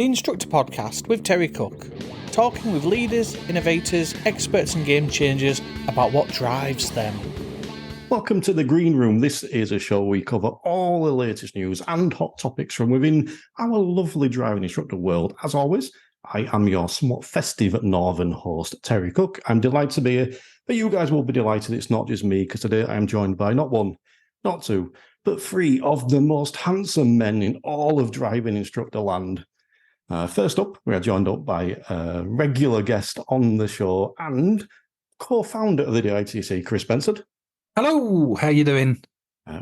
the Instructor podcast with Terry Cook, talking with leaders, innovators, experts and game changers about what drives them. Welcome to the Green Room. This is a show we cover all the latest news and hot topics from within our lovely driving instructor world. As always, I am your somewhat festive northern host, Terry Cook. I'm delighted to be here, but you guys will be delighted it's not just me, because today I am joined by not one, not two, but three of the most handsome men in all of driving instructor land. First up, we are joined up by a regular guest on the show and co-founder of the DITC, Chris Bensted. Hello, how you doing?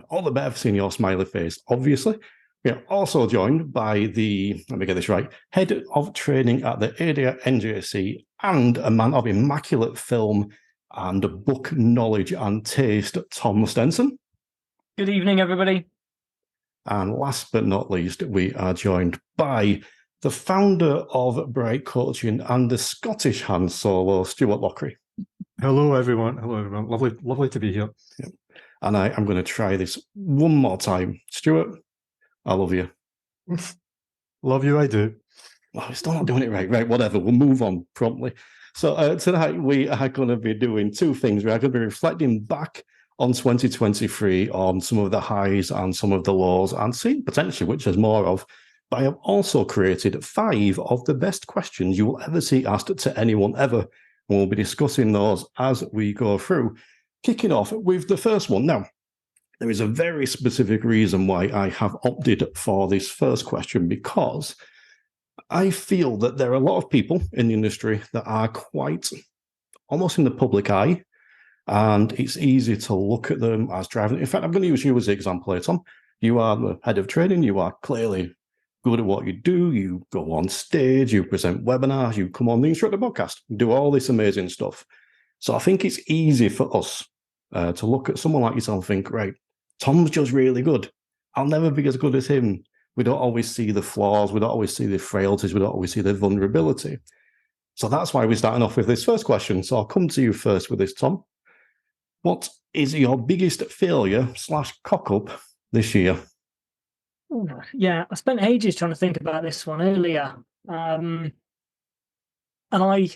All the better for seeing your smiley face, obviously. We are also joined by the, let me get this right, head of training at the ADA NJC and a man of immaculate film and book knowledge and taste, Tom Stenson. Good evening, everybody. And last but not least, we are joined by the founder of Bright Coaching and the Scottish Han Solo, Stewart Lochrie. Hello, everyone. Hello, everyone. Lovely to be here. Yeah. And I'm going to try this one more time. Stewart, I love you. Love you, I do. Oh, I'm still not doing it right. Right, whatever. We'll move on promptly. So tonight we are going to be doing two things. We are going to be reflecting back on 2023 on some of the highs and some of the lows and seeing potentially which there's more of. But I have also created 5 of the best questions you will ever see asked to anyone ever. And we'll be discussing those as we go through. Kicking off with the first one. Now, there is a very specific reason why I have opted for this first question, because I feel that there are a lot of people in the industry that are quite almost in the public eye, and it's easy to look at them as driving. In fact, I'm going to use you as the example here, Tom. You are the head of training. You are clearly good at what you do. You go on stage, you present webinars, you come on the Instructor podcast, do all this amazing stuff. So I think it's easy for us to look at someone like yourself and think, right, Tom's just really good. I'll never be as good as him. We don't always see the flaws. We don't always see the frailties. We don't always see the vulnerability. So that's why we're starting off with this first question. So I'll come to you first with this, Tom. What is your biggest failure / cock-up this year? Yeah, I spent ages trying to think about this one earlier. And I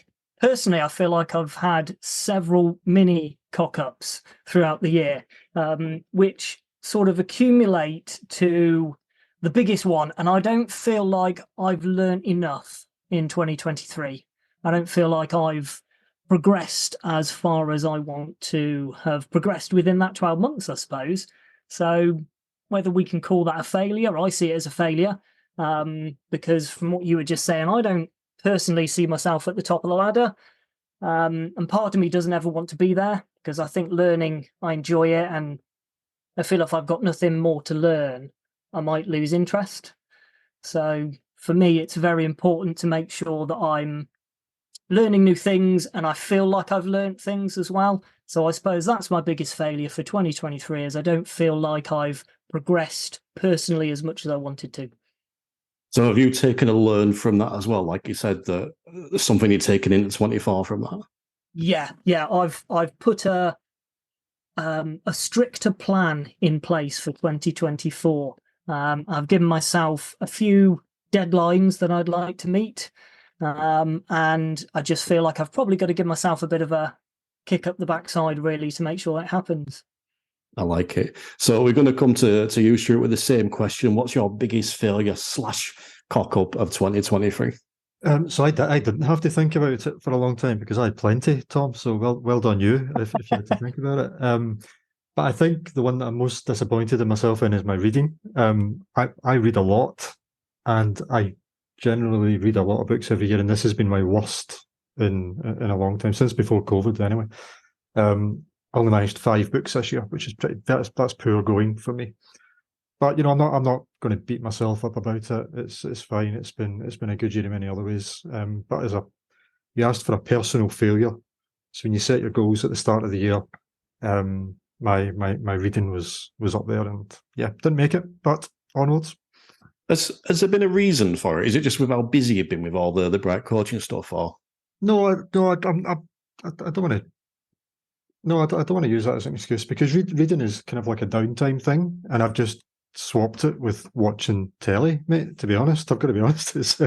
feel like I've had several mini cock-ups throughout the year, which sort of accumulate to the biggest one. And I don't feel like I've learned enough in 2023. I don't feel like I've progressed as far as I want to have progressed within that 12 months, I suppose. So whether we can call that a failure, I see it as a failure, because from what you were just saying, I don't personally see myself at the top of the ladder. And part of me doesn't ever want to be there, because I think learning, I enjoy it. And I feel if I've got nothing more to learn, I might lose interest. So for me, it's very important to make sure that I'm learning new things and I feel like I've learned things as well. So I suppose that's my biggest failure for 2023, is I don't feel like I've progressed personally as much as I wanted to. So have you taken a learn from that as well? Like you said, that there's something you're taking into 24 from that? Yeah. I've put a stricter plan in place for 2024. I've given myself a few deadlines that I'd like to meet. And I just feel like I've probably got to give myself a bit of a kick up the backside, really, to make sure that happens. I like it. So we're going to come to you, Stuart, with the same question. What's your biggest failure / cock-up of 2023? So I didn't have to think about it for a long time, because I had plenty, Tom. So well done you, if you had to think about it. But I think the one that I'm most disappointed in myself in is my reading. I read a lot, and I generally read a lot of books every year, and this has been my worst in a long time, since before COVID anyway. I only managed 5 books this year, which is that's poor going for me. But I'm not going to beat myself up about it. It's fine. It's been a good year in many other ways. But you asked for a personal failure. So when you set your goals at the start of the year, my reading was up there, and yeah, didn't make it. But onwards. Has there been a reason for it? Is it just with how busy you've been with all the Bright Coaching stuff, or? No, I don't want to. No, I don't want to use that as an excuse, because reading is kind of like a downtime thing, and I've just swapped it with watching telly, mate. To be honest, I've got to be honest.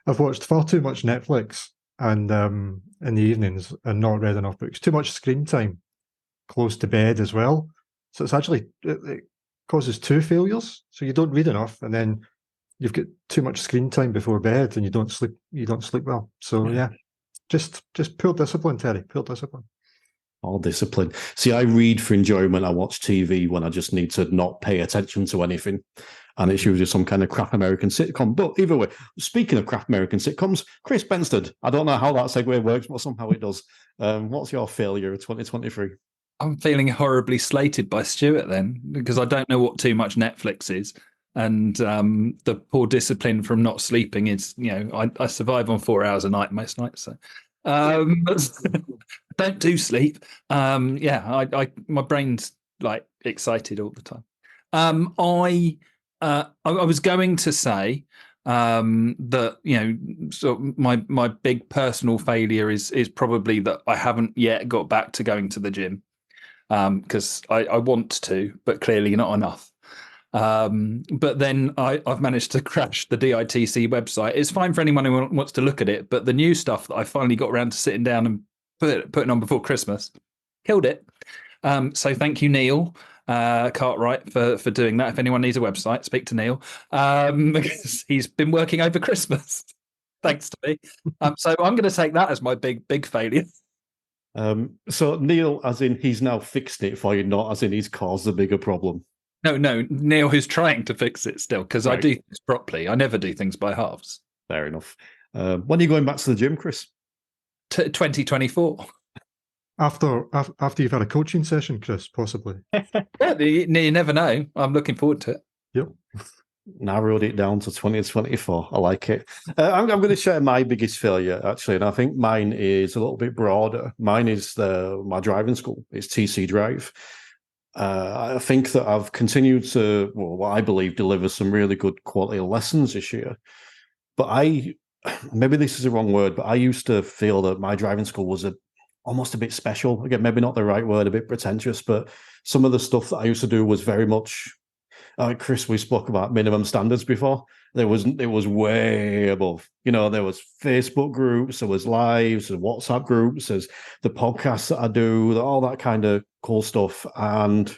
I've watched far too much Netflix and in the evenings and not read enough books. Too much screen time close to bed as well. So it's actually it causes two failures. So you don't read enough, and then you've got too much screen time before bed, and you don't sleep. You don't sleep well. So yeah, just poor discipline, Terry. Poor discipline. All discipline. See, I read for enjoyment. I watch TV when I just need to not pay attention to anything. And it's usually some kind of crap American sitcom. But either way, speaking of crap American sitcoms, Chris Bensted. I don't know how that segue works, but somehow it does. What's your failure of 2023? I'm feeling horribly slated by Stewart then, because I don't know what too much Netflix is. And the poor discipline from not sleeping is, I survive on 4 hours a night most nights. So don't do sleep. My brain's like excited all the time. I was going to say that so my big personal failure is probably that I haven't yet got back to going to the gym, because I want to, but clearly not enough. But then I've managed to crash the DITC website. It's fine for anyone who wants to look at it, but the new stuff that I finally got around to sitting down and putting on before Christmas killed it. So thank you, Neil Cartwright, for doing that. If anyone needs a website, speak to Neil, because he's been working over Christmas thanks to me. So I'm going to take that as my big failure. So Neil, as in he's now fixed it for you, not as in he's caused a bigger problem. No, Neil, who's trying to fix it still, because Right. I do things properly. I never do things by halves. Fair enough. When are you going back to the gym, Chris? 2024. After you've had a coaching session, Chris, possibly. Yeah, you never know. I'm looking forward to it. Yep. Narrowed it down to 2024. I like it. I'm going to share my biggest failure, actually, and I think mine is a little bit broader. Mine is my driving school. It's TC Drive. I think that I've continued to, what I believe, deliver some really good quality lessons this year. But maybe this is the wrong word, but I used to feel that my driving school was almost a bit special. Again, maybe not the right word, a bit pretentious, but some of the stuff that I used to do was very much, Chris, we spoke about minimum standards before. It was way above. There was Facebook groups, there was lives, there was WhatsApp groups, there's the podcasts that I do, all that kind of cool stuff. And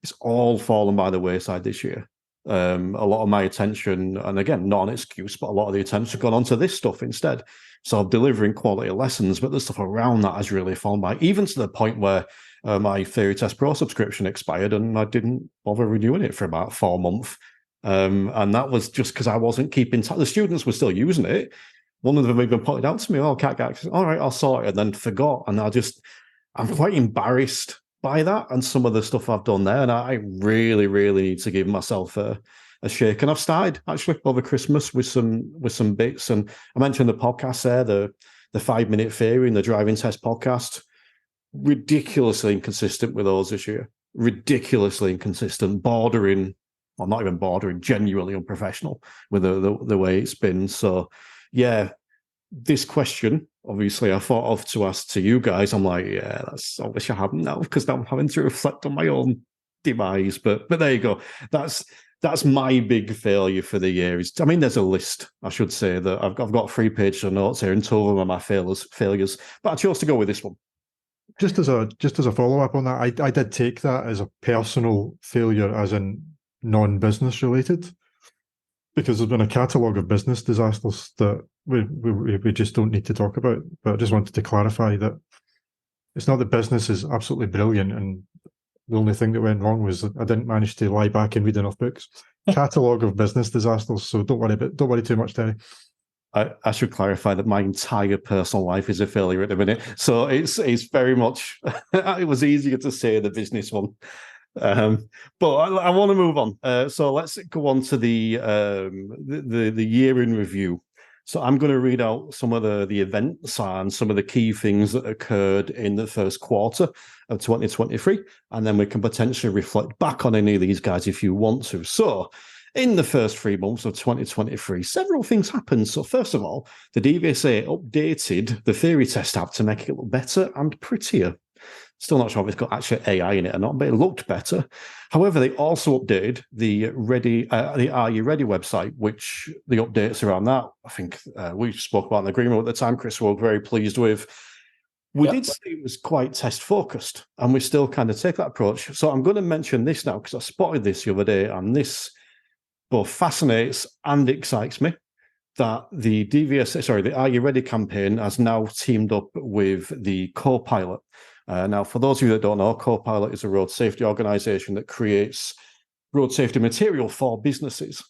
it's all fallen by the wayside this year. A lot of my attention, and again, not an excuse, but a lot of the attention gone onto this stuff instead. So I'm delivering quality lessons, but the stuff around that has really fallen by, even to the point where my Theory Test Pro subscription expired and I didn't bother renewing it for about 4 months. And that was just because I wasn't keeping the students were still using it. One of them even pointed out to me, can't get access. All right, I'll sort it, and then forgot. And I'm quite embarrassed by that and some of the stuff I've done there. And I really, really need to give myself a shake. And I've started actually over Christmas with some bits. And I mentioned the podcast there, the 5-minute theory and the driving test podcast. Ridiculously inconsistent with those this year. Ridiculously inconsistent, bordering, well, not even bordering, genuinely unprofessional with the way it's been. So, yeah, this question, obviously, I thought of to ask to you guys. I'm like, yeah, I wish I hadn't now, because now I'm having to reflect on my own demise. But there you go. That's my big failure for the year. There's a list, I should say, that I've got 3 pages of notes here, and 2 of them are my failures. But I chose to go with this one. Just as a follow-up on that, I did take that as a personal failure, as in non-business related, because there's been a catalogue of business disasters that we just don't need to talk about. But I just wanted to clarify that it's not that business is absolutely brilliant and the only thing that went wrong was that I didn't manage to lie back and read enough books. Catalogue of business disasters, so don't worry too much, Terry. I should clarify that my entire personal life is a failure at the minute. So it's very much, it was easier to say the business one. But I want to move on. So let's go on to the year in review. So I'm going to read out some of the events and some of the key things that occurred in the first quarter of 2023. And then we can potentially reflect back on any of these guys if you want to. So in the first 3 months of 2023, several things happened. So first of all, the DVSA updated the theory test app to make it look better and prettier. Still not sure if it's got actually AI in it or not, but it looked better. However, they also updated the Are You Ready website, which the updates around that, I think we spoke about in the green room at the time, Chris, we were very pleased with. We did say it was quite test focused, and we still kind of take that approach. So I'm going to mention this now because I spotted this the other day, and this both fascinates and excites me. That the the Are You Ready campaign has now teamed up with the CoPilot. Now, for those of you that don't know, CoPilot is a road safety organization that creates road safety material for businesses.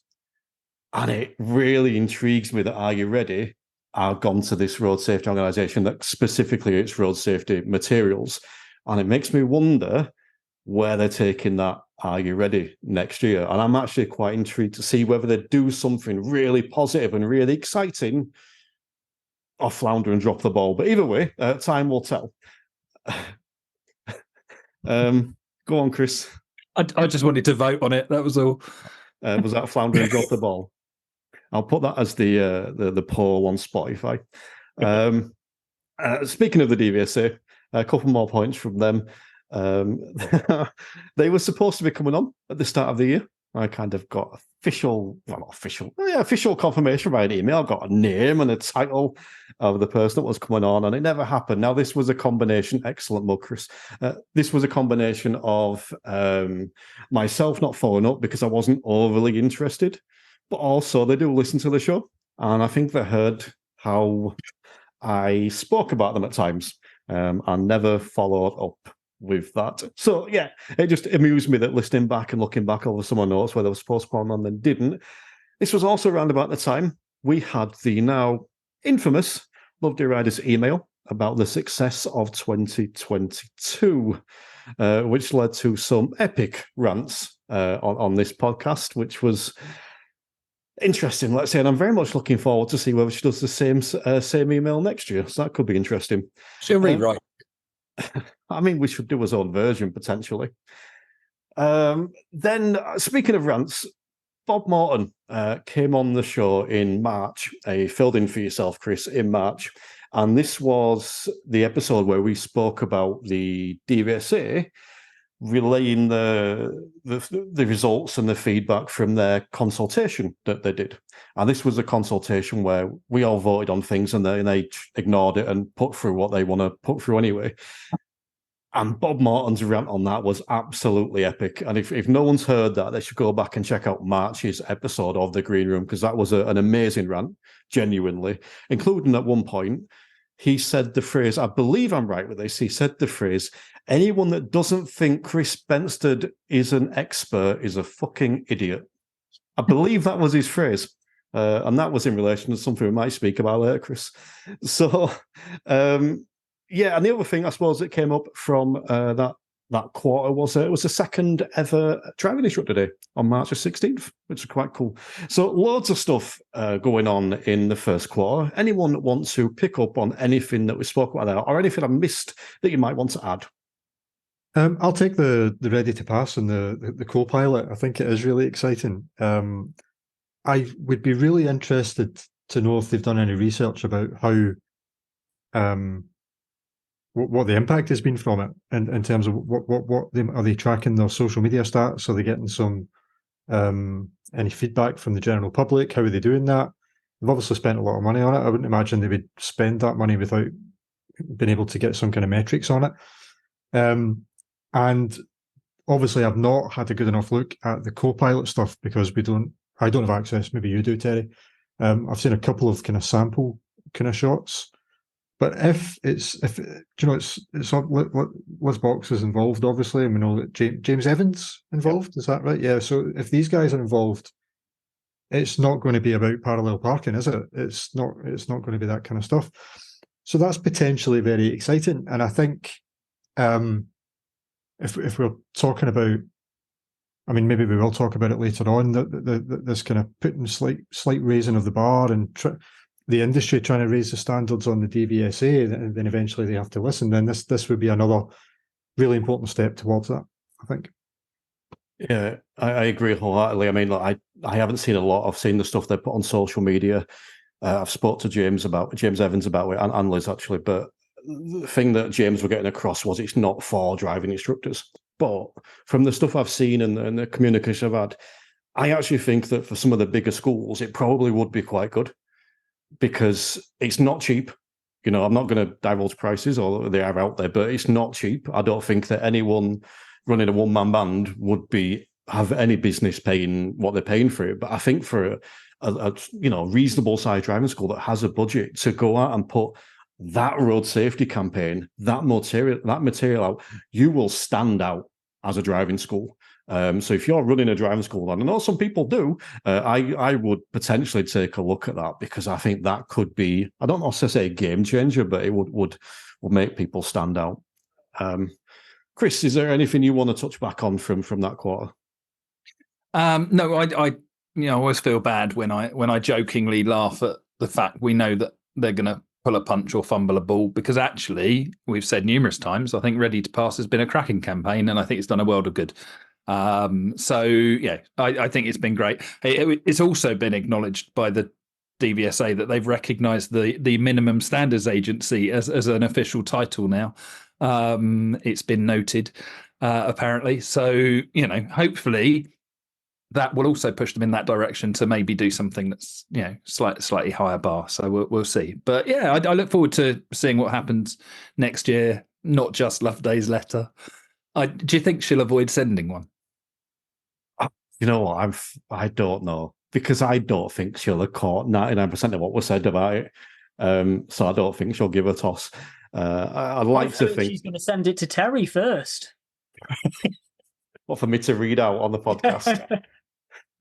And it really intrigues me that Are You Ready are gone to this road safety organization that specifically it's road safety materials. And it makes me wonder where they're taking that Are You Ready next year. And I'm actually quite intrigued to see whether they do something really positive and really exciting or flounder and drop the ball. But either way, time will tell. Go on, Chris. I just wanted to vote on it. That was all. Was that flounder and drop the ball? I'll put that as the poll on Spotify. Speaking of the DVSA, a couple more points from them. They were supposed to be coming on at the start of the year. I kind of got official confirmation by an email. I got a name and a title of the person that was coming on, and it never happened. Now, this was a combination, excellent mug, Chris. This was a combination of myself not following up because I wasn't overly interested, but also they do listen to the show, and I think they heard how I spoke about them at times and never followed up with that. So yeah, it just amused me that listening back and looking back over some of the notes where they were supposed to come on and didn't. This was also around about the time we had the now infamous Love Day Riders email about the success of 2022, which led to some epic rants on this podcast, which was interesting, let's say, and I'm very much looking forward to see whether she does the same email next year. So that could be interesting. She'll rewrite. I mean, we should do his own version potentially. Then, speaking of rants, Bob Morton came on the show in March. He filled in for yourself, Chris, in March, and this was the episode where we spoke about the DVSA relaying the results and the feedback from their consultation that they did. And this was a consultation where we all voted on things and they ignored it and put through what they want to put through anyway. And Bob Morton's rant on that was absolutely epic. And if no one's heard that, they should go back and check out March's episode of The Green Room, because that was an amazing rant, genuinely, including at one point, he said the phrase, I believe I'm right with this, he said the phrase, anyone that doesn't think Chris Bensted is an expert is a fucking idiot. I believe that was his phrase. And that was in relation to something we might speak about later, Chris. So, yeah, and the other thing I suppose that came up from that quarter was it was the second ever driving instructor day on March the 16th, which is quite cool. So loads of stuff going on in the first quarter. Anyone that wants to pick up on anything that we spoke about there or anything I missed that you might want to add? I'll take the ready to pass and the co-pilot. I think it is really exciting. I would be really interested to know if they've done any research about how what the impact has been from it in terms of what are they tracking their social media stats? Are they getting some any feedback from the general public? How are they doing that? They've obviously spent a lot of money on it. I wouldn't imagine they would spend that money without being able to get some kind of metrics on it. And obviously I've not had a good enough look at the co-pilot stuff because I don't have access. Maybe you do, Terry. I've seen a couple of kind of sample kind of shots. But if Liz Box is involved, obviously, and we know that James Evans involved. Yep. Is that right? Yeah. So if these guys are involved, it's not going to be about parallel parking, is it? It's not going to be that kind of stuff. So that's potentially very exciting. And I think if we're talking about, I mean, maybe we will talk about it later on. This kind of putting slight raising of the bar and the industry trying to raise the standards on the DVSA, and then eventually they have to listen. Then this would be another really important step towards that, I think. Yeah, I agree wholeheartedly. I mean, like, I haven't seen a lot. I've seen the stuff they put on social media. I've spoke to James Evans about it, and Liz actually. But the thing that James were getting across was it's not for driving instructors. But from the stuff I've seen and the communication I've had, I actually think that for some of the bigger schools, it probably would be quite good because it's not cheap. I'm not going to divulge prices, or they are out there, but it's not cheap. I don't think that anyone running a one-man band would have any business paying what they're paying for it. But I think for a reasonable sized driving school that has a budget to go out and put that road safety campaign, that material out, you will stand out as a driving school. So if you're running a driving school, and I know some people do, I would potentially take a look at that, because I think that could be, I don't know to say a game changer, but it would make people stand out. Chris, is there anything you want to touch back on from that quarter? No, I always feel bad when I jokingly laugh at the fact we know that they're going to pull a punch or fumble a ball, because actually we've said numerous times, I think Ready to Pass has been a cracking campaign, and I think it's done a world of good. So yeah, I think it's been great. It's also been acknowledged by the DVSA that they've recognised the Minimum Standards Agency as an official title now. It's been noted apparently. So hopefully that will also push them in that direction to maybe do something that's slightly higher bar. So we'll see. But yeah, I look forward to seeing what happens next year. Not just Loveday's letter. Do you think she'll avoid sending one? You know what? I don't know, because I don't think she'll have caught 99% of what was said about it. So I don't think she'll give a toss. I'd like to think she's going to send it to Terry first. What, for me to read out on the podcast?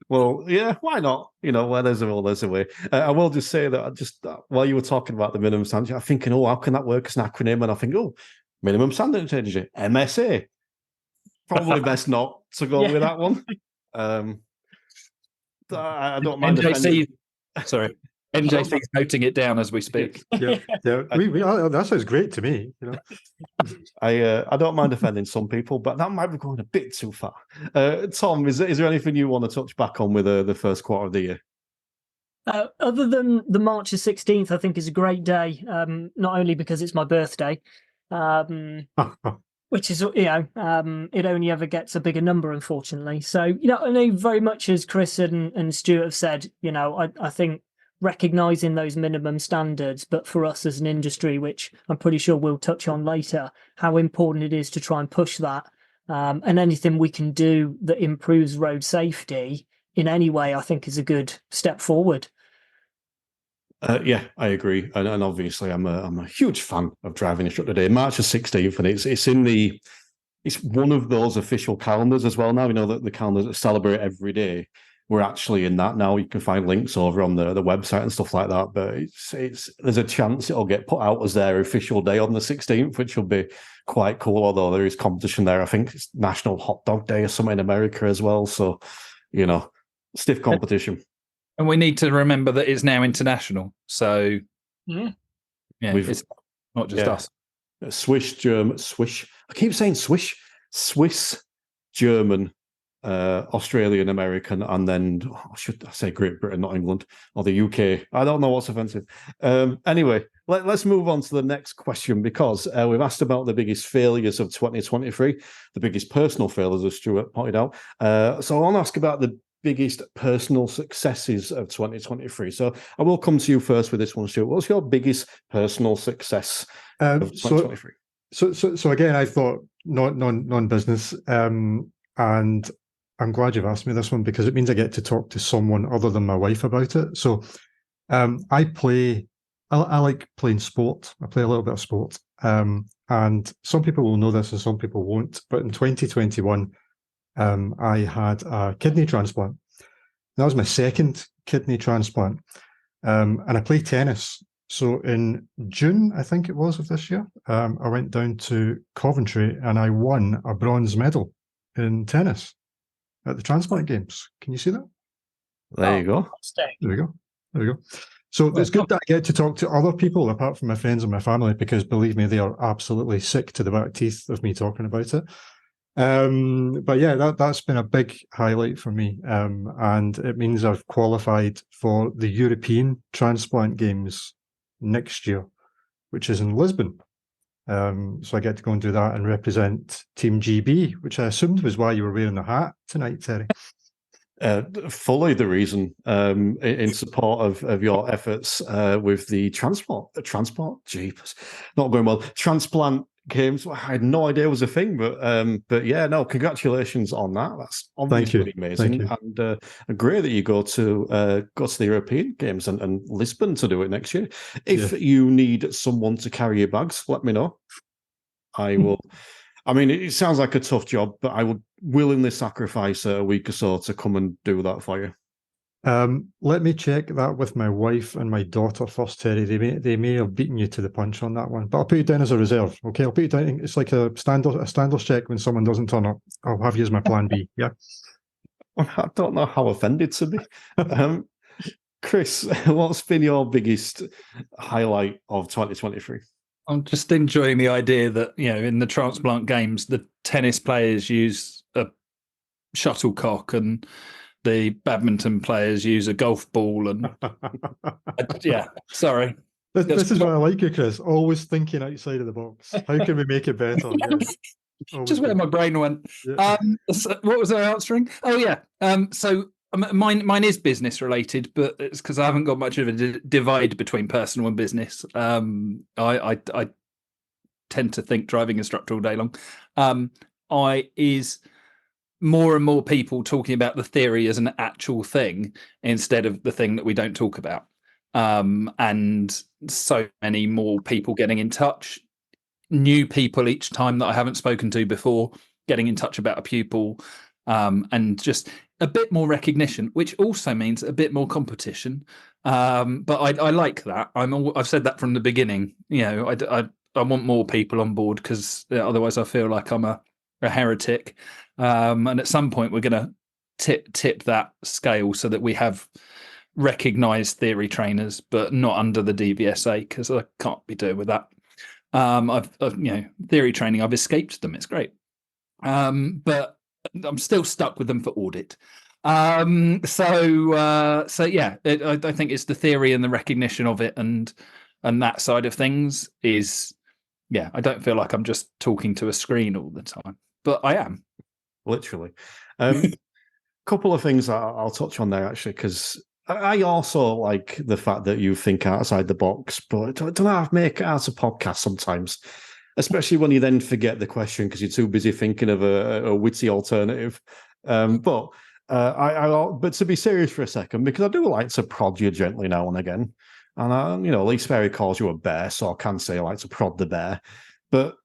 Well, yeah, why not? Where there's a will, there's a way. I will just say that while you were talking about the minimum standard, I'm thinking, how can that work as an acronym? And I think, minimum standard agency, MSA. Probably best not to go with that one. I don't mind. Sorry, NJC's noting it down as we speak. Yeah. That sounds great to me. I don't mind offending some people, but that might be going a bit too far. Tom, is there anything you want to touch back on with the first quarter of the year? Other than the March the 16th, I think is a great day. Not only because it's my birthday, which is, it only ever gets a bigger number, unfortunately. So, I know very much as Chris and Stewart have said, I think recognising those minimum standards, but for us as an industry, which I'm pretty sure we'll touch on later, how important it is to try and push that. And anything we can do that improves road safety in any way, I think is a good step forward. Yeah, I agree, and obviously I'm a huge fan of Driving Instructor Day, March the 16th, and it's one of those official calendars as well now. That the calendars that celebrate every day, we're actually in that now. You can find links over on the website and stuff like that. But there's a chance it'll get put out as their official day on the 16th, which will be quite cool. Although there is competition there, I think it's National Hot Dog Day or something in America as well. So stiff competition. And we need to remember that it's now international. So, it's not just us. Swiss. I keep saying Swiss, German, Australian, American, and then should I say Great Britain, not England, or the UK? I don't know what's offensive. Anyway, let's move on to the next question, because we've asked about the biggest failures of 2023, the biggest personal failures, as Stewart pointed out. So I want to ask about the biggest personal successes of 2023. So I will come to you first with this one, Stuart. What's your biggest personal success of 2023? So again, I thought non-business, and I'm glad you've asked me this one, because it means I get to talk to someone other than my wife about it. So I like playing sport. I play a little bit of sport, and some people will know this and some people won't. But in 2021, I had a kidney transplant. That was my second kidney transplant, and I play tennis. So in June, I think it was, of this year, I went down to Coventry and I won a bronze medal in tennis at the transplant games. Can you see that? There you go. There we go. So it's good that I get to talk to other people apart from my friends and my family, because believe me, they are absolutely sick to the back teeth of me talking about it. But yeah, that's been a big highlight for me, and it means I've qualified for the European Transplant Games next year, which is in Lisbon. So I get to go and do that and represent Team GB, which I assumed was why you were wearing the hat tonight, Terry. Fully the reason in support of your efforts with the transport, jeepers, not going well. Transplant games. I had no idea it was a thing, but yeah, no, congratulations on that. That's obviously amazing, and great that you go to the European Games and Lisbon to do it next year. If you need someone to carry your bags, let me know. I will. I mean, it sounds like a tough job, but I would willingly sacrifice a week or so to come and do that for you. Let me check that with my wife and my daughter first, Terry. They may have beaten you to the punch on that one, but I'll put you down as a reserve. Okay, I'll put you down. It's like a standards check when someone doesn't turn up. I'll have you as my plan B. Yeah. I don't know how offended to be. Chris, what's been your biggest highlight of 2023? I'm just enjoying the idea that, in the transplant games, the tennis players use a shuttlecock and the badminton players use a golf ball. And sorry. This is what I like you, Chris. Always thinking outside of the box. How can we make it better? Yeah. Just where my brain went. Yeah. So what was I answering? Oh, yeah. So mine is business related, but it's because I haven't got much of a divide between personal and business. I tend to think driving instructor all day long. Is more and more people talking about the theory as an actual thing instead of the thing that we don't talk about. And so many more people getting in touch, new people each time that I haven't spoken to before, getting in touch about a pupil, and just a bit more recognition, which also means a bit more competition. But I like that. I've said that from the beginning. I want more people on board because otherwise I feel like I'm a heretic. And at some point we're going to tip that scale so that we have recognised theory trainers, but not under the DVSA, because I can't be doing with that. I've theory training, I've escaped them. It's great. But I'm still stuck with them for audit. I think it's the theory and the recognition of it and that side of things is, I don't feel like I'm just talking to a screen all the time, but I am. Literally. Couple of things I'll touch on there, actually, because I also like the fact that you think outside the box, but I don't know how to make it out a podcast sometimes, especially when you then forget the question because you're too busy thinking of a witty alternative. But to be serious for a second, because I do like to prod you gently now and again. And, at least Ferry calls you a bear, so I can say I like to prod the bear. But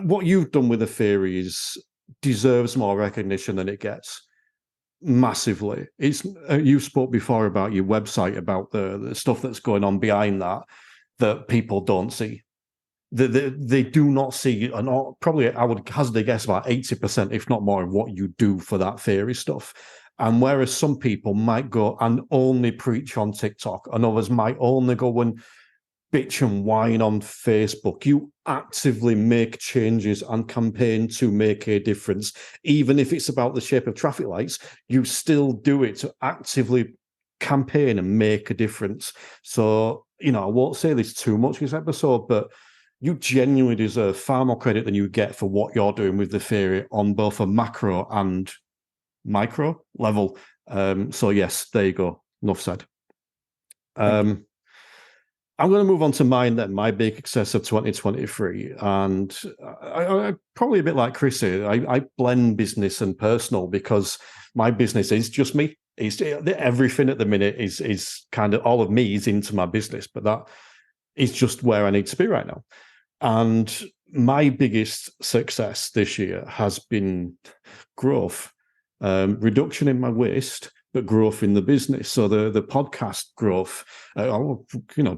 what you've done with the theory deserves more recognition than it gets. Massively. You spoke before about your website, about the stuff that's going on behind that people don't see. They do not see, and probably I would hazard a guess about 80%, if not more, of what you do for that theory stuff. And whereas some people might go and only preach on TikTok, and others might only go and bitch and whine on Facebook, you actively make changes and campaign to make a difference. Even if it's about the shape of traffic lights, you still do it to actively campaign and make a difference. So, I won't say this too much this episode, but you genuinely deserve far more credit than you get for what you're doing with the theory on both a macro and micro level. So yes, there you go. Enough said. I'm going to move on to mine then, my big success of 2023. And I probably a bit like Chris here, I blend business and personal because my business is just me. Everything at the minute is kind of, all of me is into my business, but that is just where I need to be right now. And my biggest success this year has been growth, reduction in my waste, but growth in the business. So the podcast growth,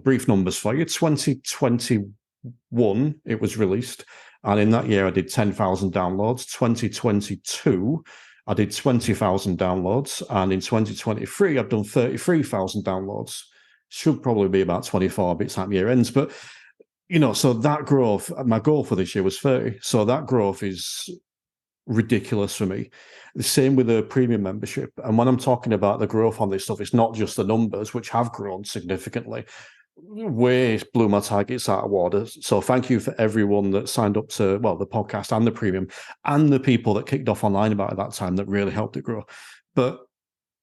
brief numbers for you. 2021, it was released. And in that year, I did 10,000 downloads. 2022, I did 20,000 downloads. And in 2023, I've done 33,000 downloads. Should probably be about 24 by the time year ends. But, so that growth, my goal for this year was 30. So that growth is ridiculous for me. The same with the premium membership. And when I'm talking about the growth on this stuff, it's not just the numbers, which have grown significantly. way blew my targets out of water. So thank you for everyone that signed up to, well, the podcast and the premium, and the people that kicked off online about it at that time that really helped it grow. But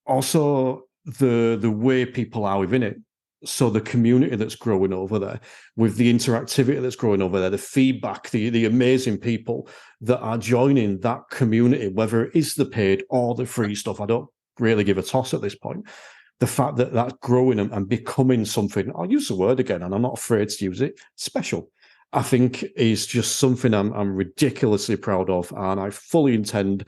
also the way people are within it. So the community that's growing over there, with the interactivity that's growing over there, the feedback, the amazing people that are joining that community, whether it is the paid or the free stuff, I don't really give a toss at this point. The fact that that's growing and becoming something, I'll use the word again, and I'm not afraid to use it, special, I think is just something I'm ridiculously proud of. And I fully intend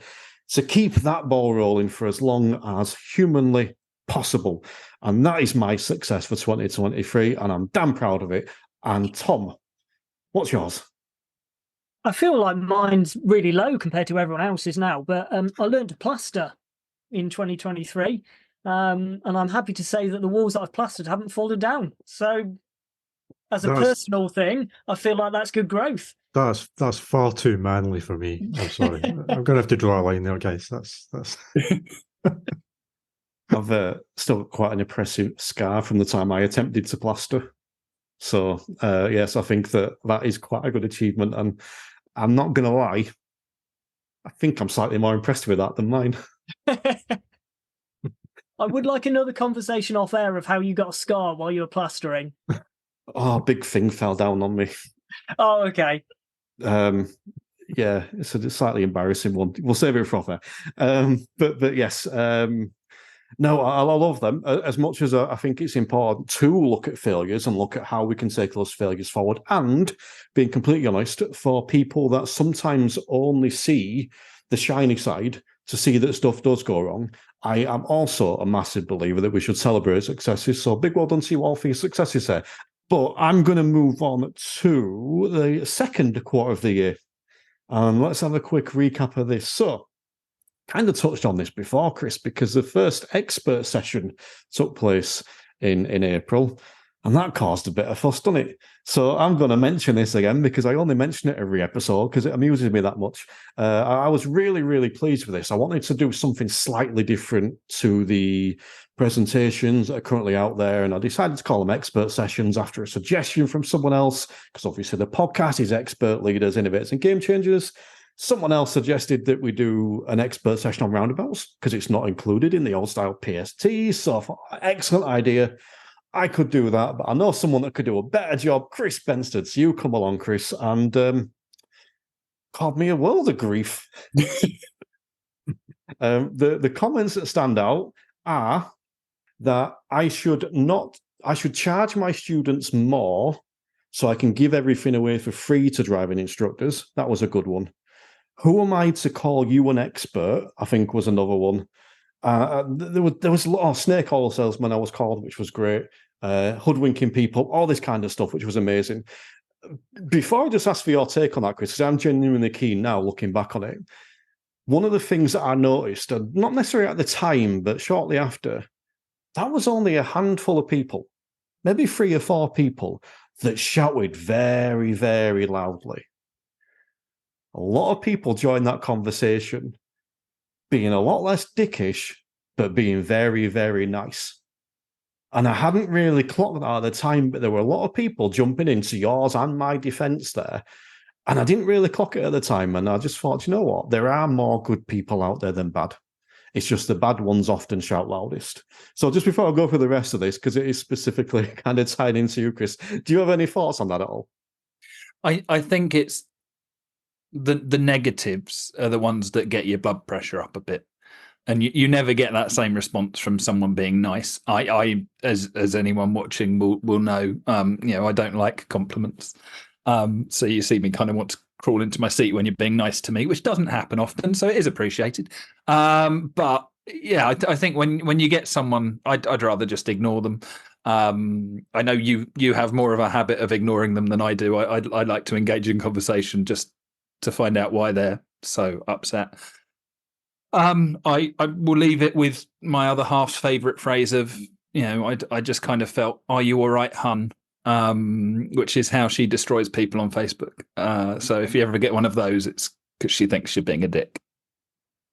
to keep that ball rolling for as long as humanly possible. And that is my success for 2023. And I'm damn proud of it. And Tom, what's yours? I feel like mine's really low compared to everyone else's now, but I learned to plaster in 2023. And I'm happy to say that the walls that I've plastered haven't fallen down. So as a personal thing, I feel like that's good growth. That's far too manly for me. I'm sorry. I'm gonna have to draw a line there, guys. That's I've still got quite an impressive scar from the time I attempted to plaster. So yes, I think that is quite a good achievement. And I'm not gonna lie, I think I'm slightly more impressed with that than mine. I would like another conversation off air of how you got a scar while you were plastering. Oh, a big thing fell down on me. Oh, okay. Yeah, it's a slightly embarrassing one. We'll save it for off air. But yes, no, I love them as much as I think it's important to look at failures and look at how we can take those failures forward. And being completely honest, for people that sometimes only see the shiny side, to see that stuff does go wrong, I am also a massive believer that we should celebrate successes. So big well done to you all for your successes there. But I'm going to move on to the second quarter of the year. And let's have a quick recap of this. So, kind of touched on this before, Chris, because the first expert session took place in April, and that caused a bit of fuss, didn't it? So I'm going to mention this again because I only mention it every episode because it amuses me that much. I was really, really pleased with this. I wanted to do something slightly different to the presentations that are currently out there, and I decided to call them expert sessions after a suggestion from someone else, because obviously the podcast is expert leaders, innovators, and game changers. Someone else suggested that we do an expert session on roundabouts because it's not included in the old style PST. So I thought, excellent idea. I could do that, but I know someone that could do a better job, Chris Bensted. So you come along, Chris, and called me a world of grief. The comments that stand out are that I should charge my students more so I can give everything away for free to driving instructors. That was a good one. Who am I to call you an expert? I think was another one. There was a lot of snake oil salesman I was called, which was great. Hoodwinking people, all this kind of stuff, which was amazing. Before I just ask for your take on that, Chris, because I'm genuinely keen now looking back on it. One of the things that I noticed, and not necessarily at the time, but shortly after, that was only a handful of people, maybe 3 or 4 people that shouted very, very loudly. A lot of people joined that conversation being a lot less dickish, but being very, very nice. And I hadn't really clocked that at the time, but there were a lot of people jumping into yours and my defense there. And I didn't really clock it at the time. And I just thought, you know what? There are more good people out there than bad. It's just the bad ones often shout loudest. So just before I go through the rest of this, because it is specifically kind of tied into you, Chris, do you have any thoughts on that at all? I think it's the negatives are the ones that get your blood pressure up a bit. And you never get that same response from someone being nice. I as anyone watching will know, I don't like compliments. So you see me kind of want to crawl into my seat when you're being nice to me, which doesn't happen often, so it is appreciated. But yeah, I think when you get someone, I'd rather just ignore them. I know you have more of a habit of ignoring them than I do. I like to engage in conversation just to find out why they're so upset. I will leave it with my other half's favourite phrase of, I just kind of felt, "Are you all right, hun?" Which is how she destroys people on Facebook. So if you ever get one of those, it's because she thinks you're being a dick.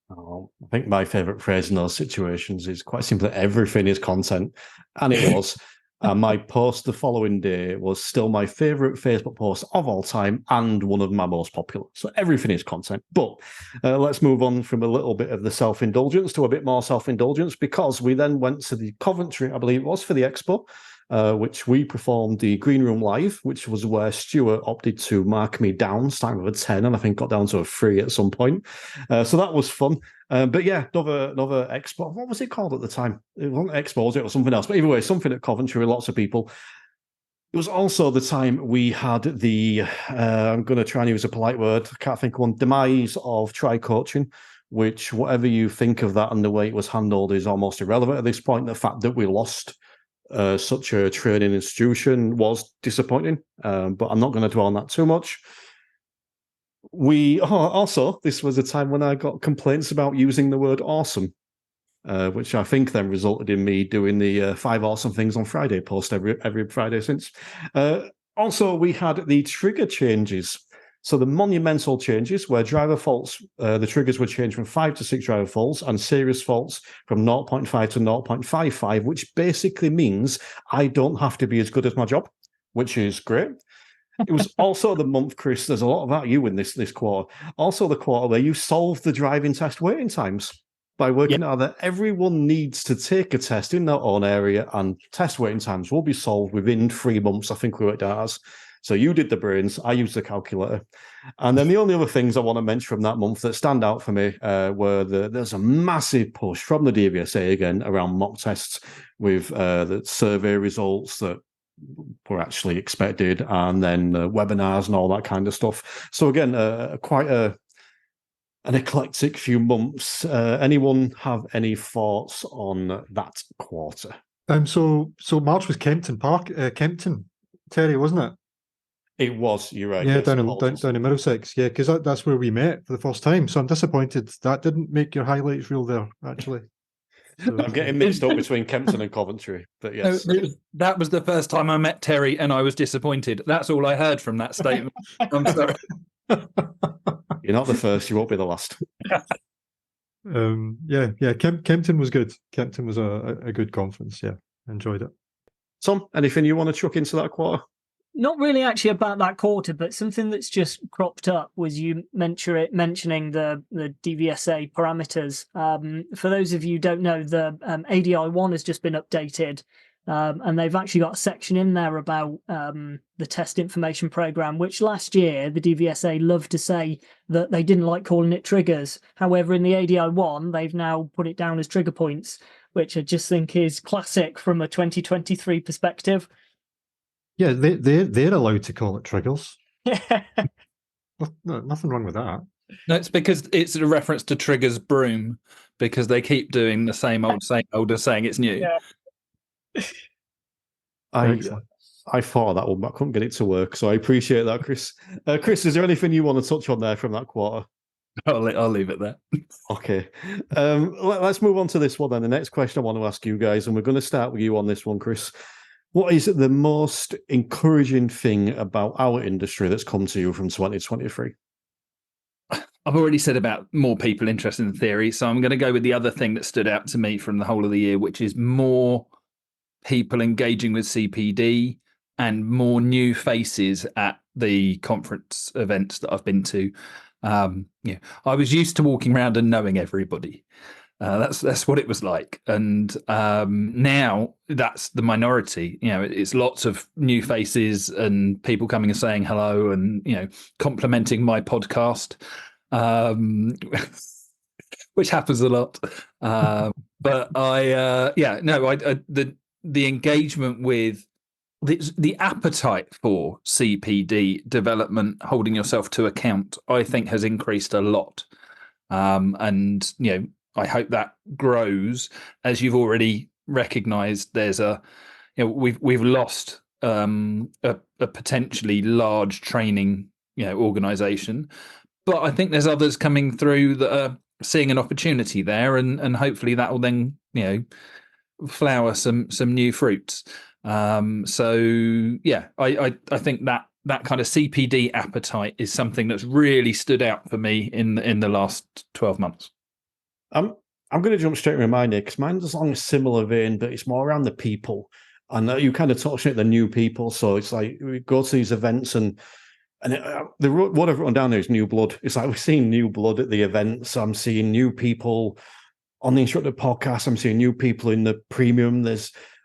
Oh, I think my favourite phrase in those situations is quite simply, "Everything is content," and it was. And my post the following day was still my favorite Facebook post of all time and one of my most popular. So everything is content. But let's move on from a little bit of the self-indulgence to a bit more self-indulgence, because we then went to the Coventry, I believe it was, for the expo, which we performed the Green Room Live, which was where Stewart opted to mark me down, starting with a 10, and I think got down to a 3 at some point. So that was fun. But yeah, another expo. What was it called at the time? It wasn't expo, was it, or something else? But either way, something at Coventry with lots of people. It was also the time we had the, I'm going to try and use a polite word, I can't think of one, demise of tri-coaching, which, whatever you think of that and the way it was handled, is almost irrelevant at this point. The fact that we lost such a training institution was disappointing, but I'm not going to dwell on that too much. Also, this was a time when I got complaints about using the word awesome, which I think then resulted in me doing the 5 awesome things on Friday post every Friday since. Also, we had the trigger changes. So the monumental changes where driver faults, the triggers were changed from 5 to 6 driver faults, and serious faults from 0.5 to 0.55, which basically means I don't have to be as good as my job, which is great. It was also the month, Chris, there's a lot about you in this quarter. Also the quarter where you solved the driving test waiting times by working out that everyone needs to take a test in their own area, and test waiting times will be solved within 3 months, I think we worked out as. So you did the brains, I used the calculator. And then the only other things I want to mention from that month that stand out for me were there's a massive push from the DVSA again around mock tests with the survey results that were actually expected, and then webinars and all that kind of stuff. So again, quite an eclectic few months. Anyone have any thoughts on that quarter? So March was Kempton Park, Kempton, Terry, wasn't it? It was. You're right. Yeah, yes, down in Middlesex. Yeah, because that's where we met for the first time. So I'm disappointed that didn't make your highlights reel there. Actually. So, I'm getting mixed up between Kempton and Coventry, but yes. That was the first time I met Terry, and I was disappointed. That's all I heard from that statement. I'm sorry. You're not the first, you won't be the last. Kempton was good. Kempton was a good conference. Yeah, enjoyed it. Tom, anything you want to chuck into that quarter? Not really actually about that quarter, but something that's just cropped up was you mentioning the DVSA parameters. For those of you who don't know, the ADI1 has just been updated, and they've actually got a section in there about the test information program, which last year the DVSA loved to say that they didn't like calling it triggers. However, in the ADI1, they've now put it down as trigger points, which I just think is classic from a 2023 perspective. Yeah, they're allowed to call it triggers. Yeah. No, nothing wrong with that. No, it's because it's a reference to Trigger's broom, because they keep doing the same old saying it's new. Yeah. I thought of that one, but I couldn't get it to work. So I appreciate that, Chris. Chris, is there anything you want to touch on there from that quarter? I'll leave it there. Okay. Let's move on to this one then. The next question I want to ask you guys, and we're going to start with you on this one, Chris. What is the most encouraging thing about our industry that's come to you from 2023? I've already said about more people interested in theory, so I'm going to go with the other thing that stood out to me from the whole of the year, which is more people engaging with CPD and more new faces at the conference events that I've been to. I was used to walking around and knowing everybody. That's what it was like, and now that's the minority. It's lots of new faces and people coming and saying hello, and complimenting my podcast, which happens a lot. But the engagement with the appetite for CPD development, holding yourself to account, I think has increased a lot, and I hope that grows. As you've already recognised, there's we've lost a potentially large training organisation, but I think there's others coming through that are seeing an opportunity there, and hopefully that will then flower some new fruits. I think that kind of CPD appetite is something that's really stood out for me in the last 12 months. I'm going to jump straight with mine here, because mine's along a similar vein, but it's more around the people. And you kind of touched it, the new people. So it's like we go to these events and what I've written down there is new blood. It's like we're seeing new blood at the events. I'm seeing new people on the Instructor podcast. I'm seeing new people in the premium.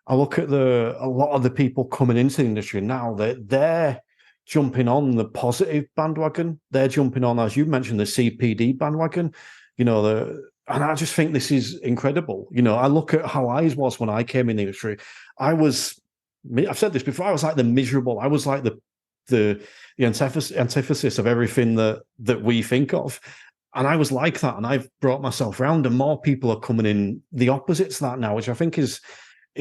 I look at a lot of the people coming into the industry now, they're jumping on the positive bandwagon. They're jumping on, as you mentioned, the CPD bandwagon. And I just think this is incredible. I look at how I was when I came in the industry. I've said this before, I was like the miserable. I was like the antithesis of everything that we think of. And I was like that, and I've brought myself around, and more people are coming in the opposite to that now, which I think is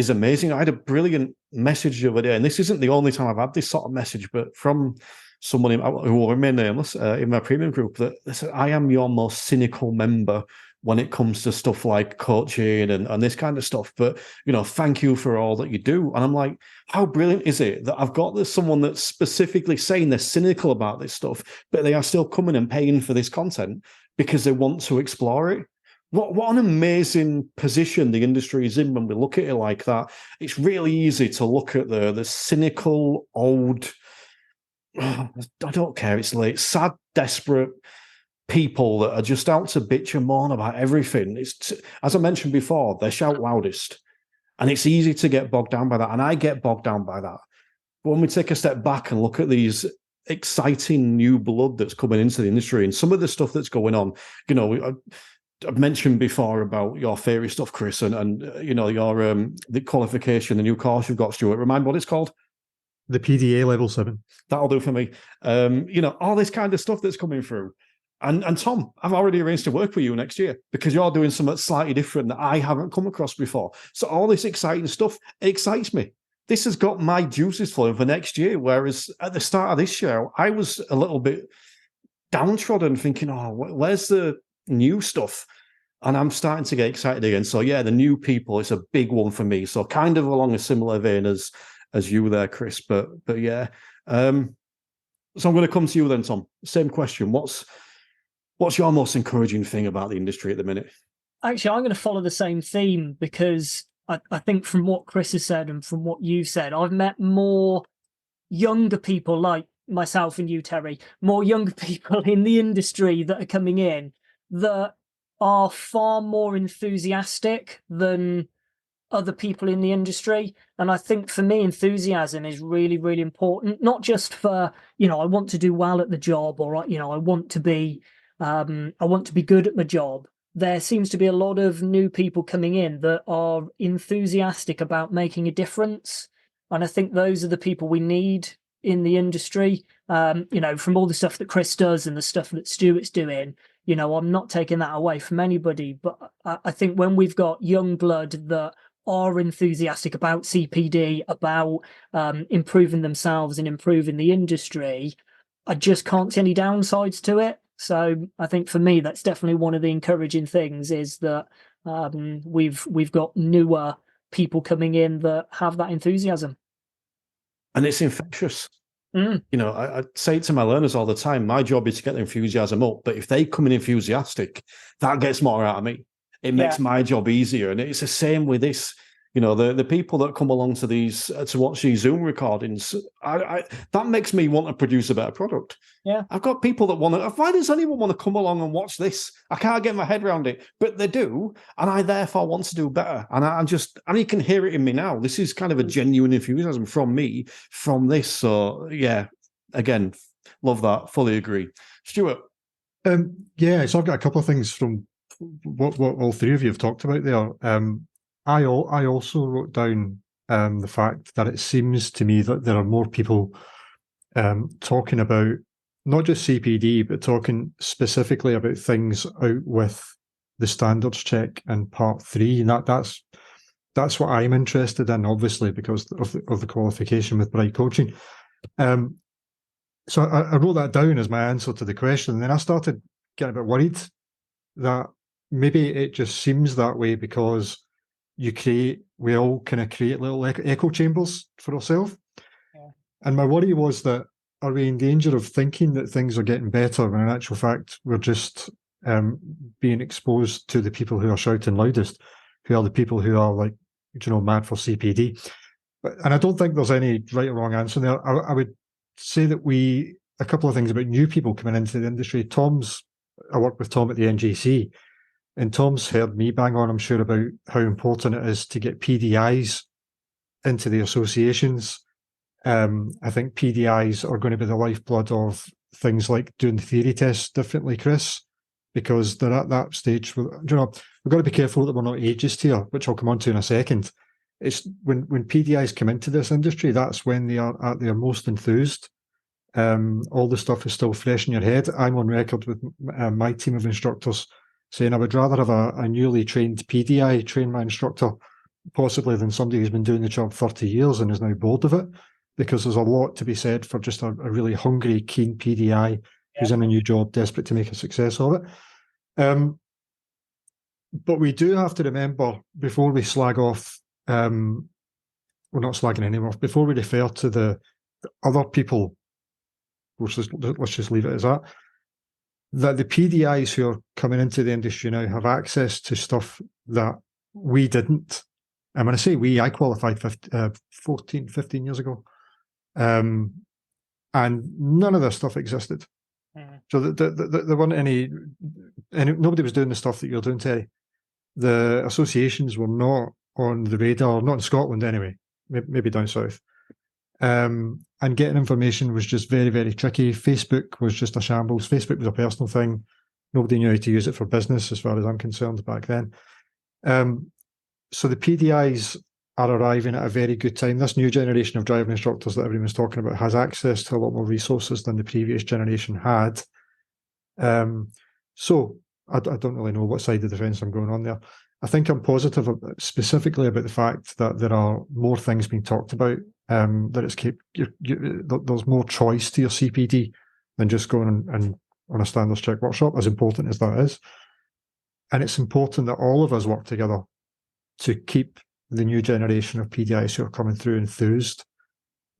amazing. I had a brilliant message the other day, and this isn't the only time I've had this sort of message, but from someone who will remain nameless in my premium group, that they said, I am your most cynical member when it comes to stuff like coaching and this kind of stuff. But, thank you for all that you do. And I'm like, how brilliant is it that I've got someone that's specifically saying they're cynical about this stuff, but they are still coming and paying for this content because they want to explore it. What an amazing position the industry is in when we look at it like that. It's really easy to look at the cynical, old, I don't care, it's late, sad, desperate people that are just out to bitch and moan about everything. It's, as I mentioned before, they shout loudest. And it's easy to get bogged down by that. And I get bogged down by that. But when we take a step back and look at these exciting new blood that's coming into the industry and some of the stuff that's going on, I've mentioned before about your theory stuff, Chris, and your the qualification, the new course you've got, Stuart. Remind me what it's called? The PDA Level 7. That'll do for me. All this kind of stuff that's coming through. And Tom, I've already arranged to work with you next year because you're doing something slightly different that I haven't come across before. So all this exciting stuff, it excites me. This has got my juices flowing for next year. Whereas at the start of this year, I was a little bit downtrodden, thinking, oh, where's the new stuff? And I'm starting to get excited again. So yeah, the new people, it's a big one for me. So kind of along a similar vein as you there, Chris. But yeah. So I'm going to come to you then, Tom. Same question. What's your most encouraging thing about the industry at the minute? Actually, I'm going to follow the same theme because I think from what Chris has said and from what you've said, I've met more younger people like myself and you, Terry, more younger people in the industry that are coming in that are far more enthusiastic than other people in the industry. And I think for me, enthusiasm is really, really important, not just for, I want to do well at the job or, I want to be good at my job. There seems to be a lot of new people coming in that are enthusiastic about making a difference. And I think those are the people we need in the industry. From all the stuff that Chris does and the stuff that Stewart's doing, I'm not taking that away from anybody. But I think when we've got young blood that are enthusiastic about CPD, about improving themselves and improving the industry, I just can't see any downsides to it. So I think for me, that's definitely one of the encouraging things is that we've got newer people coming in that have that enthusiasm. And it's infectious. I say it to my learners all the time. My job is to get the enthusiasm up, but if they come in enthusiastic, that gets more out of me. It makes my job easier. And it's the same with this. The people that come along to these to watch these Zoom recordings, that makes me want to produce a better product. Yeah, I've got people that want to. Why does anyone want to come along and watch this? I can't get my head around it, but they do, and I therefore want to do better. And you can hear it in me now. This is kind of a genuine enthusiasm from me from this. So yeah, again, love that. Fully agree, Stuart. So I've got a couple of things from what all three of you have talked about there. I also wrote down the fact that it seems to me that there are more people talking about not just CPD, but talking specifically about things out with the standards check and part 3. And that's what I'm interested in, obviously, because of the qualification with Bright Coaching. So I wrote that down as my answer to the question. And then I started getting a bit worried that maybe it just seems that way because we all kind of create little echo chambers for ourselves. Yeah. And my worry was that, are we in danger of thinking that things are getting better when in actual fact we're just being exposed to the people who are shouting loudest, who are the people who are mad for CPD. And I don't think there's any right or wrong answer there. I would say that a couple of things about new people coming into the industry. I worked with Tom at the NGC, and Tom's heard me bang on, I'm sure, about how important it is to get PDIs into the associations. I think PDIs are going to be the lifeblood of things like doing the theory tests differently, Chris, because they're at that stage where, we've got to be careful that we're not ageist here, which I'll come on to in a second. It's when PDIs come into this industry, that's when they are at their most enthused. All the stuff is still fresh in your head. I'm on record with my team of instructors saying I would rather have a newly trained PDI train my instructor possibly than somebody who's been doing the job 30 years and is now bored of it, because there's a lot to be said for just a really hungry, keen PDI who's in a new job, desperate to make a success of it. But we do have to remember, before we slag off, we're not slagging anyone off, before we refer to the other people, let's just leave it as that the PDIs who are coming into the industry now have access to stuff that we didn't. And when I say we, I qualified 15 years ago. And none of this stuff existed. So there weren't any, nobody was doing the stuff that you're doing, Terry. The associations were not on the radar, not in Scotland anyway, maybe down south. And getting information was just very, very tricky. Facebook was just a shambles. Facebook was a personal thing. Nobody knew how to use it for business, as far as I'm concerned, back then. So the PDIs are arriving at a very good time. This new generation of driving instructors that everyone's talking about has access to a lot more resources than the previous generation had. So I don't really know what side of the fence I'm going on there. I think I'm positive specifically about the fact that there are more things being talked about, that there's more choice to your CPD than just going and on a standards check workshop, as important as that is. And it's important that all of us work together to keep the new generation of PDIs who are coming through enthused,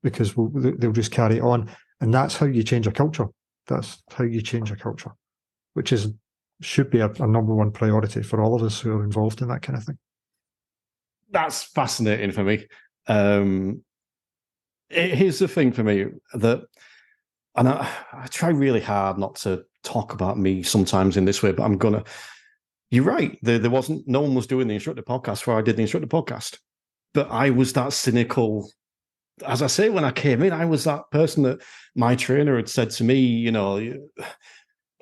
because they'll just carry it on. And that's how you change a culture. That's how you change a culture, which should be a number one priority for all of us who are involved in that kind of thing. That's fascinating for me. Here's the thing for me, that, and I try really hard not to talk about me sometimes in this way, but I'm gonna. You're right. There wasn't. No one was doing the Instructor podcast before I did the Instructor podcast, but I was that cynical. As I say, when I came in, I was that person that my trainer had said to me,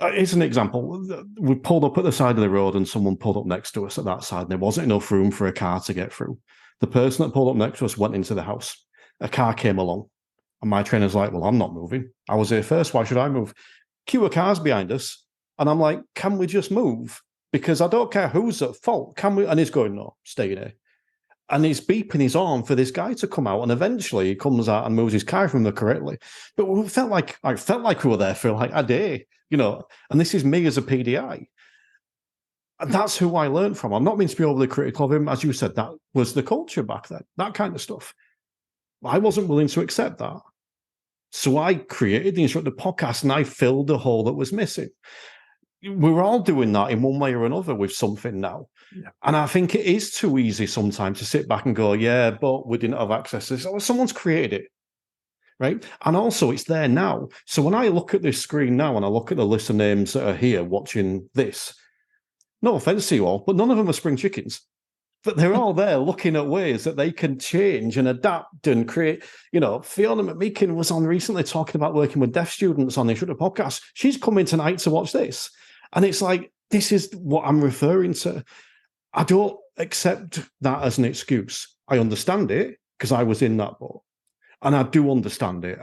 here's an example. We pulled up at the side of the road and someone pulled up next to us at that side, and there wasn't enough room for a car to get through. The person that pulled up next to us went into the house. A car came along, and my trainer's like, well, I'm not moving. I was here first. Why should I move? Queue of cars behind us. And I'm like, can we just move? Because I don't care who's at fault. Can we? And he's going, no, stay there. And he's beeping his arm for this guy to come out, and eventually he comes out and moves his car from there correctly. But we felt like we were there for like a day, and this is me as a PDI. And that's who I learned from. I'm not meant to be overly critical of him. As you said, that was the culture back then, that kind of stuff. I wasn't willing to accept that. So I created the Instructor podcast, and I filled the hole that was missing. We're all doing that in one way or another with something now. Yeah. And I think it is too easy sometimes to sit back and go, yeah, but we didn't have access to this. Oh, someone's created it, right? And also it's there now. So when I look at this screen now and I look at the list of names that are here watching this, no offense to you all, but none of them are spring chickens. But they're all there looking at ways that they can change and adapt and create. Fiona McMeekin was on recently talking about working with deaf students on the Instructor podcast. She's coming tonight to watch this. And it's like, this is what I'm referring to. I don't accept that as an excuse. I understand it because I was in that boat. And I do understand it.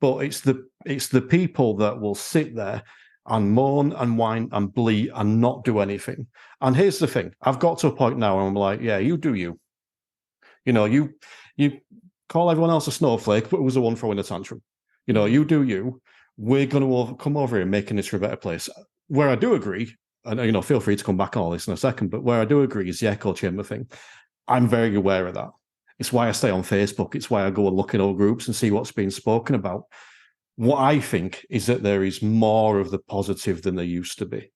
But it's the people that will sit there and moan and whine and bleat and not do anything. And here's the thing. I've got to a point now where I'm like, yeah, you do you. You call everyone else a snowflake, but it was the one throwing a tantrum. You do you. We're going to come over here and making this a better place. Where I do agree, and feel free to come back on all this in a second, but where I do agree is the echo chamber thing. I'm very aware of that. It's why I stay on Facebook. It's why I go and look in all groups and see what's being spoken about. What I think is that there is more of the positive than there used to be.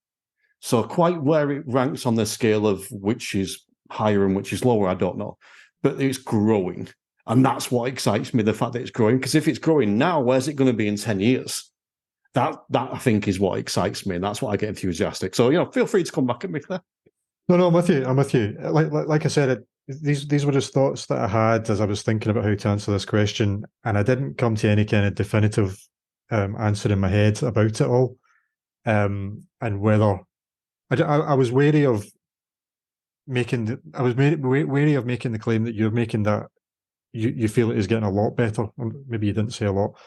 So quite where it ranks on the scale of which is higher and which is lower, I don't know. But it's growing. And that's what excites me, the fact that it's growing. Because if it's growing now, where's it going to be in 10 years? That I think is what excites me, and that's what I get enthusiastic. So, feel free to come back at me, Claire. No, I'm with you. I'm with you. Like I said, these were just thoughts that I had as I was thinking about how to answer this question, and I didn't come to any kind of definitive answer in my head about it all, and whether I was wary of making the claim that you're making, that you feel it is getting a lot better. Maybe you didn't say a lot.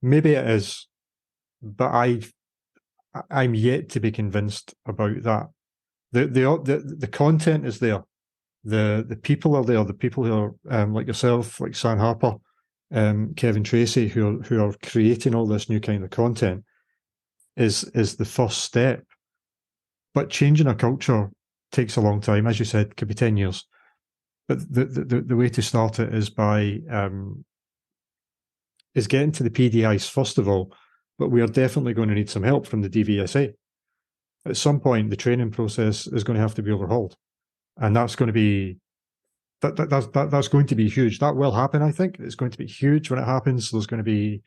Maybe it is, but I'm yet to be convinced about that. The content is there. The people are there. The people who are like yourself, like San Harper, Kevin Tracey, who are creating all this new kind of content, is the first step. But changing a culture takes a long time, as you said, could be 10 years. But the way to start it is by is getting to the PDIs first of all. But we are definitely going to need some help from the DVSA. At some point, the training process is going to have to be overhauled, and that's going to be that's going to be huge. That will happen, I think. It's going to be huge when it happens. There's going to be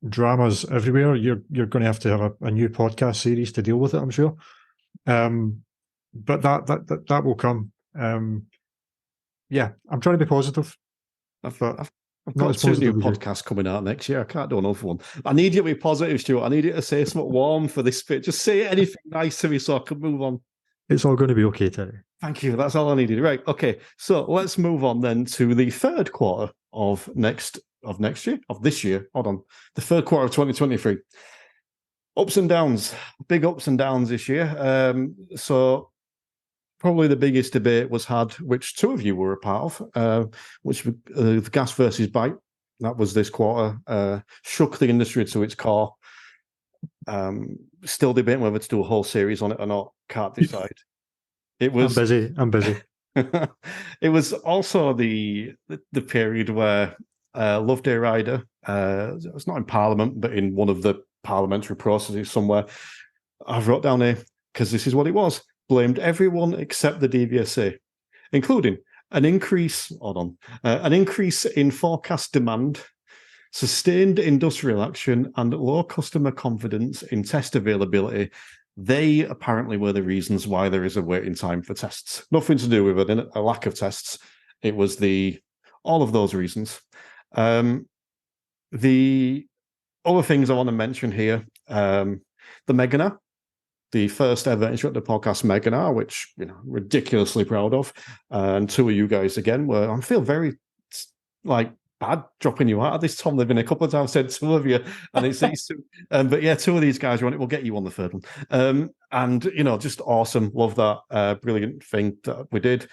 dramas everywhere. You're going to have a new podcast series to deal with it, I'm sure. But that will come. Yeah, I'm trying to be positive. I've got 2 new podcasts coming out next year. I can't do another one. I need you to be positive, Stuart. I need you to say something warm for this bit. Just say anything nice to me so I can move on. It's all going to be okay, Terry. Thank you. That's all I needed. Right. Okay. So let's move on then to the third quarter of this year. Hold on. The third quarter of 2023. Ups and downs. Big ups and downs this year. So probably the biggest debate was had, which 2 of you were a part of, which was the gas versus bite. That was this quarter. Shook the industry to its core. Still debating whether to do a whole series on it or not. Can't decide. It was. I'm busy. It was also the period where Loveday Rider, it's not in Parliament, but in one of the parliamentary processes somewhere, I've wrote down here, because this is what it was, blamed everyone except the DVSA, including an increase in forecast demand, sustained industrial action, and low customer confidence in test availability. They apparently were the reasons why there is a waiting time for tests. Nothing to do with a lack of tests. It was all of those reasons. The other things I want to mention here, the Meganar, the first ever Instructor podcast Meganar, which ridiculously proud of, and 2 of you guys again I feel very bad dropping you out of this, Tom. There've been a couple of times said 2 of you, and it's but yeah, 2 of these guys we'll get you on the third one. And just awesome. Love that brilliant thing that we did.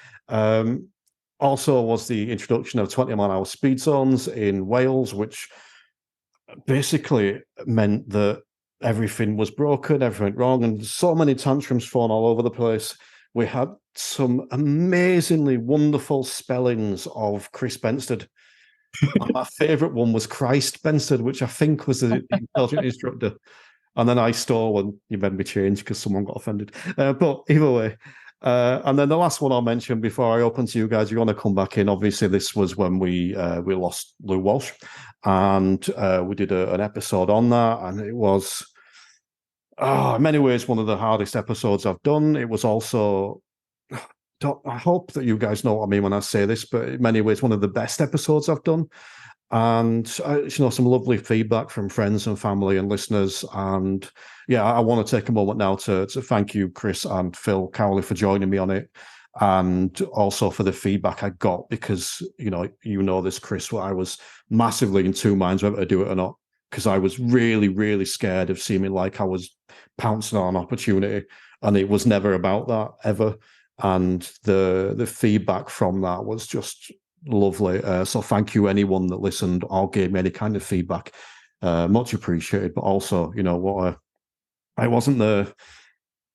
Also was the introduction of 20-mile-an-hour speed zones in Wales, which basically meant that everything was broken, everything went wrong, and so many tantrums thrown all over the place. We had some amazingly wonderful spellings of Chris Bensted. My favourite one was Christ Bensted, which I think was the intelligent instructor. And then I stole and you made me change because someone got offended. But either way. And then the last one I'll mention before I open to you guys, you're going to come back in. Obviously, this was when we lost Lou Walsh. And we did an episode on that. And it was, in many ways, one of the hardest episodes I've done. It was also... I hope that you guys know what I mean when I say this, but in many ways, one of the best episodes I've done. And, some lovely feedback from friends and family and listeners. And yeah, I want to take a moment now to thank you, Chris and Phil Cowley, for joining me on it. And also for the feedback I got, because, this, Chris, where I was massively in 2 minds whether to do it or not, because I was really, really scared of seeming like I was pouncing on an opportunity. And it was never about that, ever. And the feedback from that was just lovely. So thank you, anyone that listened or gave me any kind of feedback. Much appreciated. But also, I wasn't the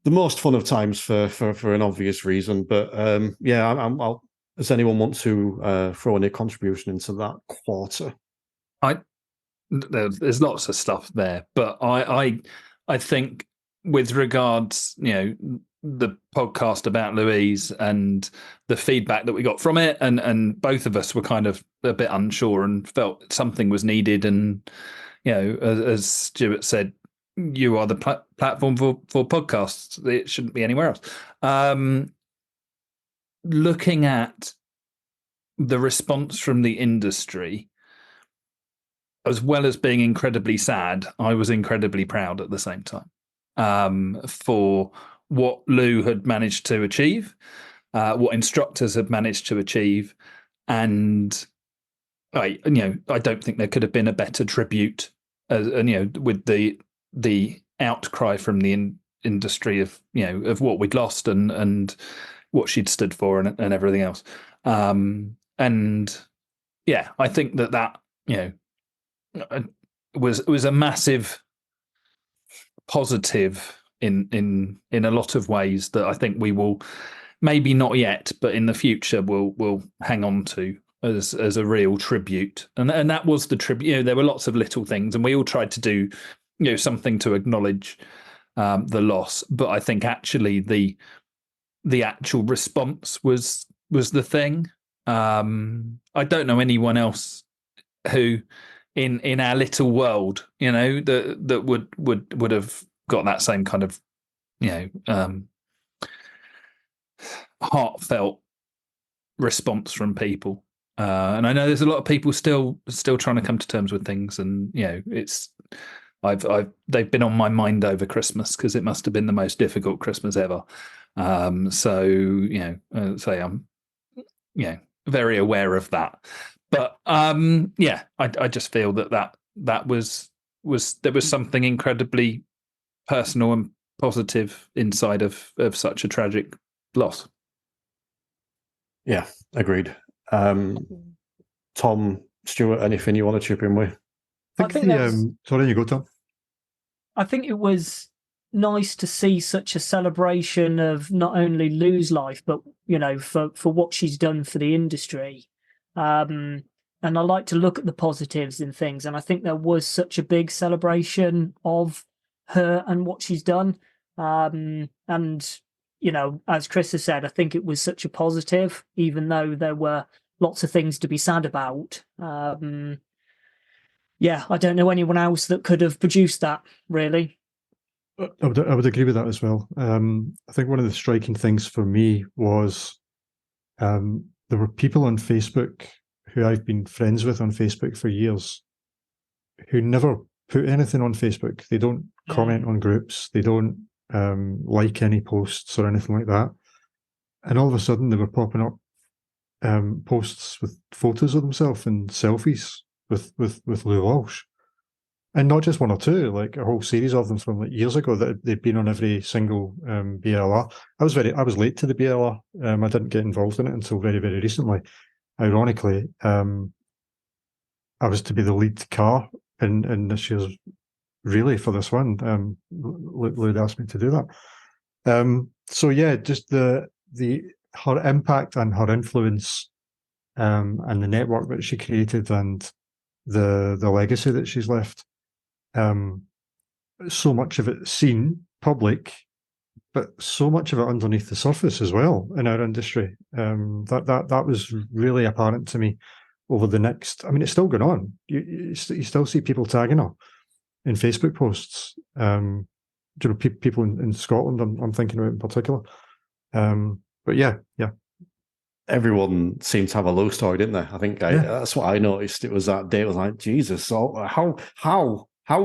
most fun of times for an obvious reason. But I'll does anyone want to throw any contribution into that quarter? There's lots of stuff there, but I think with regards, the podcast about Louise and the feedback that we got from it, and both of us were kind of a bit unsure and felt something was needed. And as Stewart said, you are the platform for podcasts. It shouldn't be anywhere else. Looking at the response from the industry, as well as being incredibly sad, I was incredibly proud at the same time for what Lou had managed to achieve, what instructors had managed to achieve, and I don't think there could have been a better tribute, with the outcry from the industry of what we'd lost and what she'd stood for and everything else. And yeah, I think that was a massive positive in a lot of ways that I think we will, maybe not yet, but in the future we'll hang on to as a real tribute. And that was the tribute. There were lots of little things, and we all tried to do something to acknowledge the loss. But I think actually the actual response was the thing. I don't know anyone else who in our little world, that would have got that same kind of heartfelt response from people. And I know there's a lot of people still trying to come to terms with things, and they've been on my mind over Christmas because it must have been the most difficult Christmas ever. So I'm very aware of that. But I just feel that was there was something incredibly personal and positive inside of such a tragic loss. Yeah, agreed. Tom, Stewart, anything you want to chip in with? Sorry, you go, Tom. I think it was nice to see such a celebration of not only Lou's life, but for what she's done for the industry. And I like to look at the positives in things, and I think there was such a big celebration of her and what she's done. And as Chris has said, I think it was such a positive, even though there were lots of things to be sad about. I don't know anyone else that could have produced that, really. I would agree with that as well. I think one of the striking things for me was there were people on Facebook who I've been friends with on Facebook for years who never put anything on Facebook. They don't comment on groups. They don't like any posts or anything like that. And all of a sudden they were popping up posts with photos of themselves and selfies with Lou Walsh. And not just one or two, like a whole series of them from years ago that they'd been on every single BLR. I was late to the BLR. I didn't get involved in it until very, very recently. Ironically, I was to be the lead car in this year's relay for this one. Lou asked me to do that. Just her impact and her influence, and the network that she created and the legacy that she's left. So much of it seen public, but so much of it underneath the surface as well in our industry. That was really apparent to me over the next. I mean, it's still going on. You still see people tagging her in Facebook posts. People in Scotland. I'm thinking about in particular. But yeah. Everyone seemed to have a low story, didn't they? I think that's what I noticed. It was that day. It was like, Jesus, so how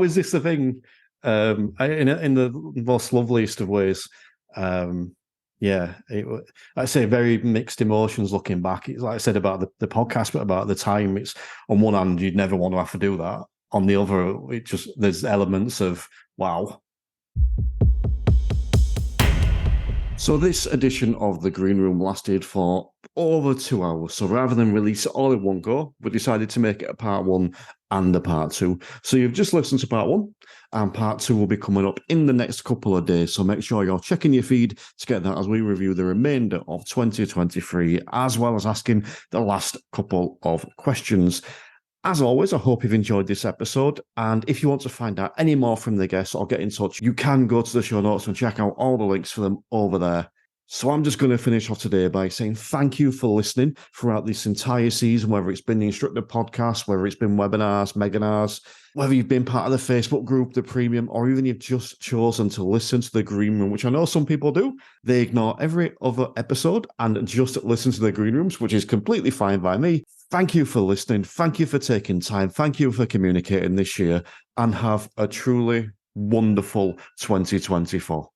is this a thing? In the most loveliest of ways. I'd say very mixed emotions looking back. It's like I said about the podcast, but about the time, it's on one hand, you'd never want to have to do that. On the other, there's elements of, wow. So this edition of The Green Room lasted for over 2 hours. So rather than release it all in one go, we decided to make it a part 1 and a part 2. So you've just listened to part 1, and part 2 will be coming up in the next couple of days. So make sure you're checking your feed to get that as we review the remainder of 2023, as well as asking the last couple of questions. As always, I hope you've enjoyed this episode. And if you want to find out any more from the guests or get in touch, you can go to the show notes and check out all the links for them over there. So I'm just going to finish off today by saying thank you for listening throughout this entire season, whether it's been the Instructor podcast, whether it's been webinars, meganars, whether you've been part of the Facebook group, the premium, or even you've just chosen to listen to the green room, which I know some people do. They ignore every other episode and just listen to the green rooms, which is completely fine by me. Thank you for listening. Thank you for taking time. Thank you for communicating this year, and have a truly wonderful 2024.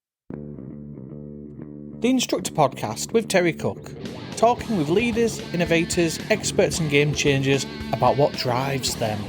The Instructor podcast with Terry Cook, talking with leaders, innovators, experts and game changers about what drives them.